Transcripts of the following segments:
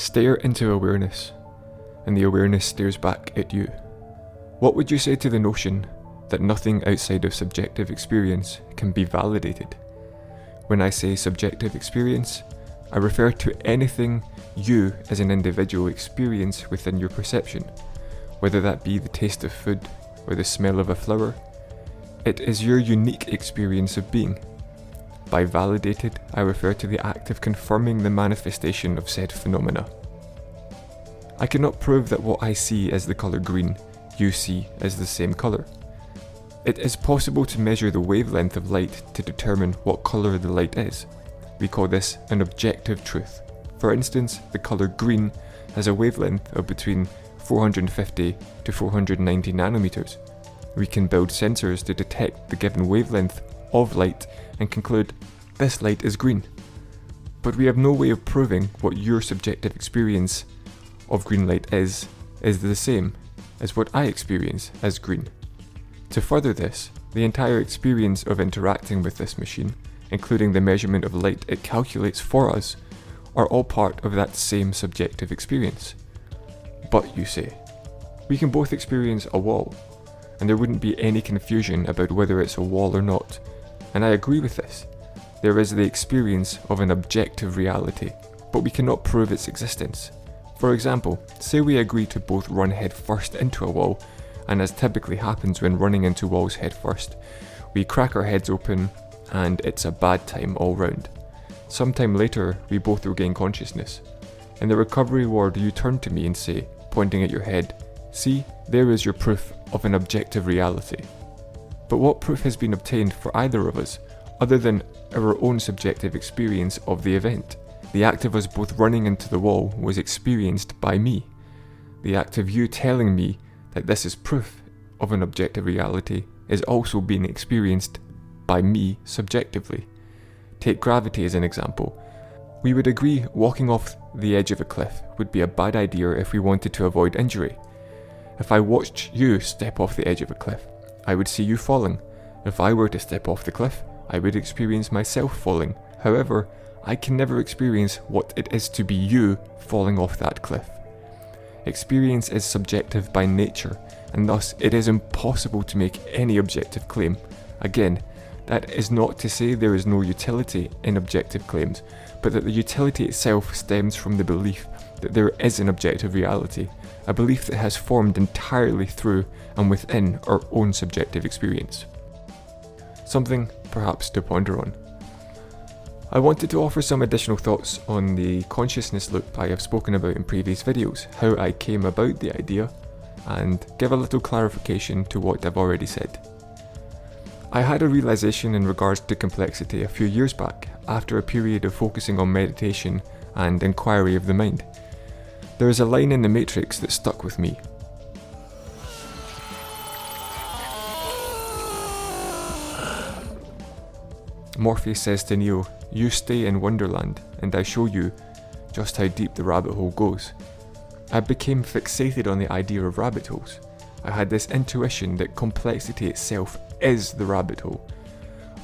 Stare into awareness, and the awareness stares back at you. What would you say to the notion that nothing outside of subjective experience can be validated? When I say subjective experience, I refer to anything you as an individual experience within your perception, whether that be the taste of food or the smell of a flower. It is your unique experience of being. By validated, I refer to the act of confirming the manifestation of said phenomena. I cannot prove that what I see as the colour green, you see as the same colour. It is possible to measure the wavelength of light to determine what colour the light is. We call this an objective truth. For instance, the colour green has a wavelength of between 450 to 490 nanometers. We can build sensors to detect the given wavelength of light and conclude this light is green. But we have no way of proving what your subjective experience of green light is the same as what I experience as green. To further this, the entire experience of interacting with this machine, including the measurement of light it calculates for us, are all part of that same subjective experience. But you say, we can both experience a wall, and there wouldn't be any confusion about whether it's a wall or not. And I agree with this. There is the experience of an objective reality, but we cannot prove its existence. For example, say we agree to both run head first into a wall, and as typically happens when running into walls head first, we crack our heads open and it's a bad time all round. Sometime later, we both regain consciousness. In the recovery ward, you turn to me and say, pointing at your head, "See, there is your proof of an objective reality." But what proof has been obtained for either of us, other than our own subjective experience of the event? The act of us both running into the wall was experienced by me. The act of you telling me that this is proof of an objective reality is also being experienced by me subjectively. Take gravity as an example. We would agree walking off the edge of a cliff would be a bad idea if we wanted to avoid injury. If I watched you step off the edge of a cliff, I would see you falling. If I were to step off the cliff, I would experience myself falling. However, I can never experience what it is to be you falling off that cliff. Experience is subjective by nature, and thus it is impossible to make any objective claim. Again, that is not to say there is no utility in objective claims, but that the utility itself stems from the belief that there is an objective reality, a belief that has formed entirely through and within our own subjective experience. Something perhaps to ponder on. I wanted to offer some additional thoughts on the consciousness loop I have spoken about in previous videos, how I came about the idea, and give a little clarification to what I've already said. I had a realization in regards to complexity a few years back, after a period of focusing on meditation and enquiry of the mind. There is a line in the Matrix that stuck with me. Morpheus says to Neo, "You stay in Wonderland, and I show you just how deep the rabbit hole goes." I became fixated on the idea of rabbit holes. I had this intuition that complexity itself is the rabbit hole.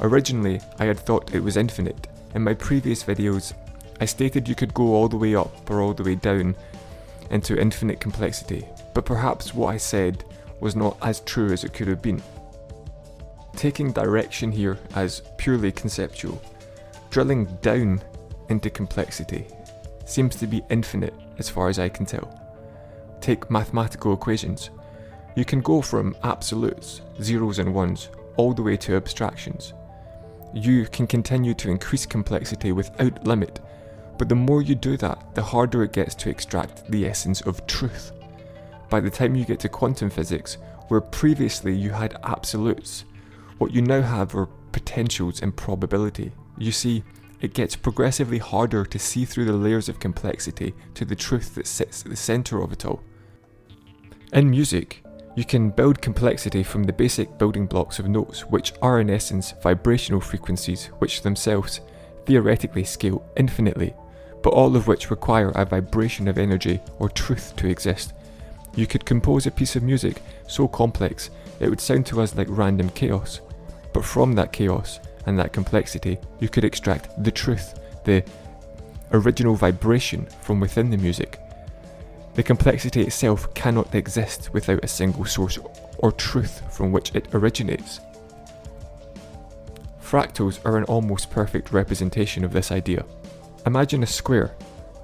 Originally, I had thought it was infinite. In my previous videos, I stated you could go all the way up or all the way down into infinite complexity, but perhaps what I said was not as true as it could have been. Taking direction here as purely conceptual, drilling down into complexity seems to be infinite as far as I can tell. Take mathematical equations. You can go from absolutes, zeros and ones, all the way to abstractions. You can continue to increase complexity without limit, but the more you do that, the harder it gets to extract the essence of truth. By the time you get to quantum physics, where previously you had absolutes, what you now have are potentials and probability. You see, it gets progressively harder to see through the layers of complexity to the truth that sits at the centre of it all. In music, you can build complexity from the basic building blocks of notes, which are in essence vibrational frequencies, which themselves theoretically scale infinitely, but all of which require a vibration of energy or truth to exist. You could compose a piece of music so complex it would sound to us like random chaos, but from that chaos and that complexity you could extract the truth, the original vibration from within the music. The complexity itself cannot exist without a single source or truth from which it originates. Fractals are an almost perfect representation of this idea. Imagine a square.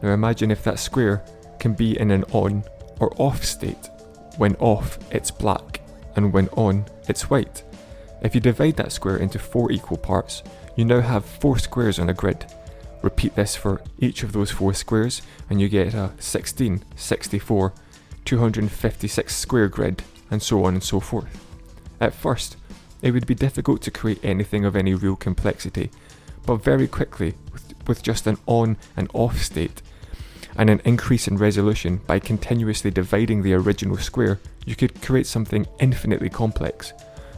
Now imagine if that square can be in an on or off state. When off, it's black, and when on, it's white. If you divide that square into 4 equal parts, you now have 4 squares on a grid. Repeat this for each of those 4 squares, and you get a 16, 64, 256 square grid, and so on and so forth. At first, it would be difficult to create anything of any real complexity, but very quickly, with just an on and off state, and an increase in resolution by continuously dividing the original square, you could create something infinitely complex.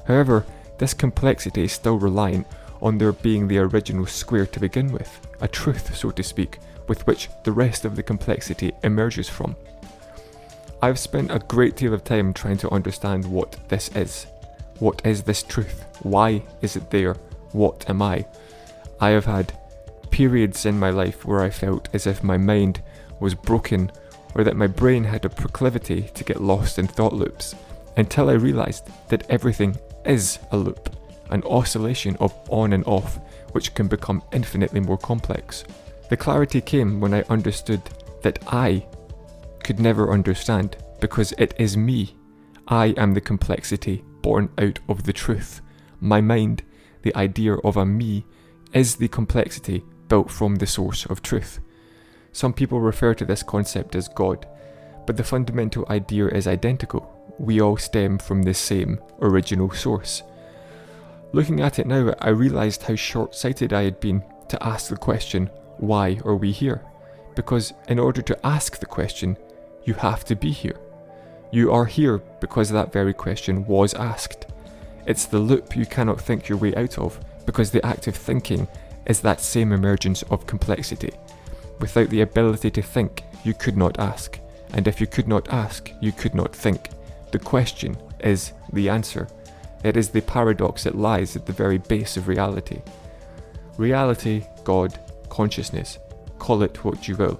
However, this complexity is still reliant on there being the original square to begin with, a truth, so to speak, with which the rest of the complexity emerges from. I've spent a great deal of time trying to understand what this is. What is this truth? Why is it there? What am I? I have had periods in my life where I felt as if my mind was broken, or that my brain had a proclivity to get lost in thought loops, until I realised that everything is a loop, an oscillation of on and off, which can become infinitely more complex. The clarity came when I understood that I could never understand, because it is me. I am the complexity born out of the truth. My mind, the idea of a me, is the complexity built from the source of truth. Some people refer to this concept as God, but the fundamental idea is identical. We all stem from the same original source. Looking at it now, I realised how short-sighted I had been to ask the question, why are we here? Because in order to ask the question, you have to be here. You are here because that very question was asked. It's the loop you cannot think your way out of, because the act of thinking is that same emergence of complexity. Without the ability to think, you could not ask. And if you could not ask, you could not think. The question is the answer. It is the paradox that lies at the very base of reality. Reality, God, consciousness, call it what you will.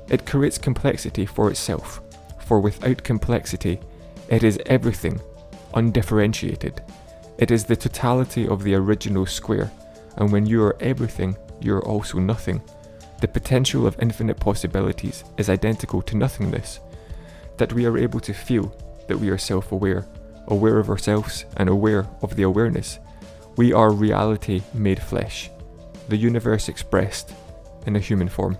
It creates complexity for itself, for without complexity, it is everything, undifferentiated. It is the totality of the original square, and when you are everything, you are also nothing. The potential of infinite possibilities is identical to nothingness. That we are able to feel, that we are self-aware, aware of ourselves and aware of the awareness. We are reality made flesh, the universe expressed in a human form.